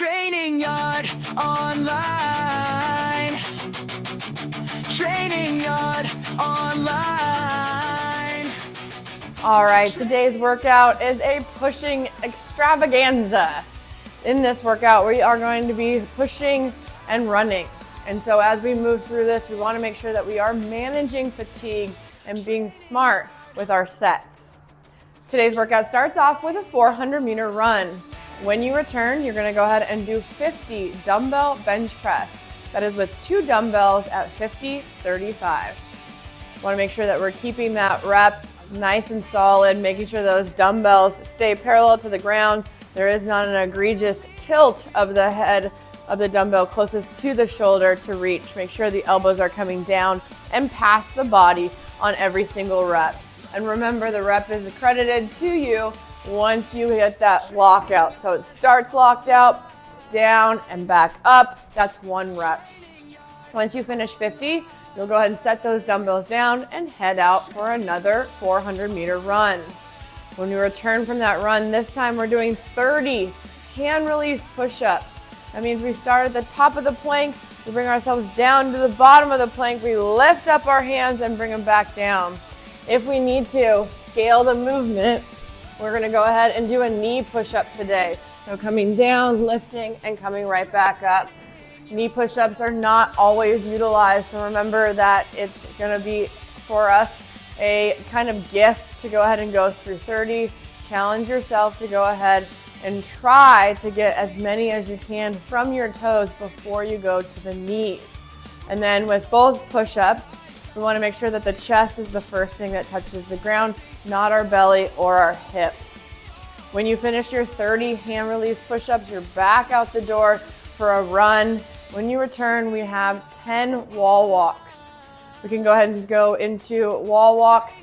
Training Yard Online. Training Yard Online. All right, today's workout is a pushing extravaganza. In this workout, we are going to be pushing and running. And so as we move through this, we want to make sure that we are managing fatigue and being smart with our sets. Today's workout starts off with a 400-meter run. When you return, you're going to go ahead and do 50 dumbbell bench press. That is with 2 dumbbells at 50, 35. Want to make sure that we're keeping that rep nice and solid, making sure those dumbbells stay parallel to the ground. There is not an egregious tilt of the head of the dumbbell closest to the shoulder to reach. Make sure the elbows are coming down and past the body on every single rep. And remember, the rep is accredited to you once you hit that lockout. So it starts locked out, down and back up. That's 1 rep. Once you finish 50, you'll go ahead and set those dumbbells down and head out for another 400-meter run. When we return from that run, this time we're doing 30 hand release push-ups. That means we start at the top of the plank, we bring ourselves down to the bottom of the plank, we lift up our hands and bring them back down. If we need to scale the movement, we're going to go ahead and do a knee push-up today. So coming down, lifting, and coming right back up. Knee push-ups are not always utilized, so remember that it's going to be, for us, a kind of gift to go ahead and go through 30. Challenge yourself to go ahead and try to get as many as you can from your toes before you go to the knees. And then with both push-ups, we want to make sure that the chest is the first thing that touches the ground, not our belly or our hips. When you finish your 30 hand release push-ups, you're back out the door for a run. When you return, we have 10 wall walks. We can go ahead and go into wall walks,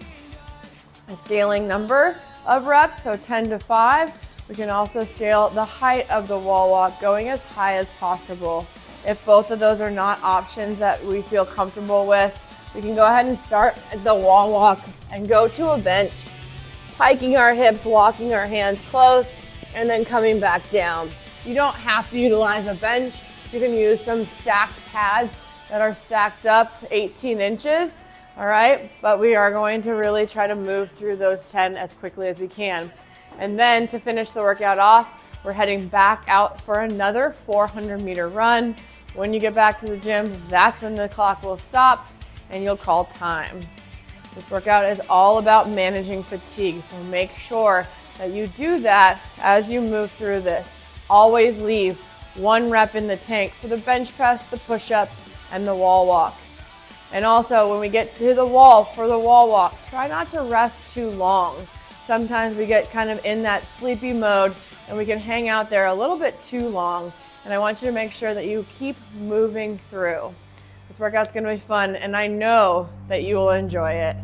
a scaling number of reps, so 10 to 5. We can also scale the height of the wall walk, going as high as possible. If both of those are not options that we feel comfortable with, we can go ahead and start at the wall walk and go to a bench, piking our hips, walking our hands close, and then coming back down. You don't have to utilize a bench. You can use some stacked pads that are stacked up 18 inches, all right? But we are going to really try to move through those 10 as quickly as we can. And then to finish the workout off, we're heading back out for another 400-meter run. When you get back to the gym, that's when the clock will stop and you'll call time. This workout is all about managing fatigue, so make sure that you do that as you move through this. Always leave 1 rep in the tank for the bench press, the push-up, and the wall walk. And also, when we get to the wall for the wall walk, try not to rest too long. Sometimes we get kind of in that sleepy mode and we can hang out there a little bit too long. And I want you to make sure that you keep moving through. This workout's going to be fun, and I know that you will enjoy it.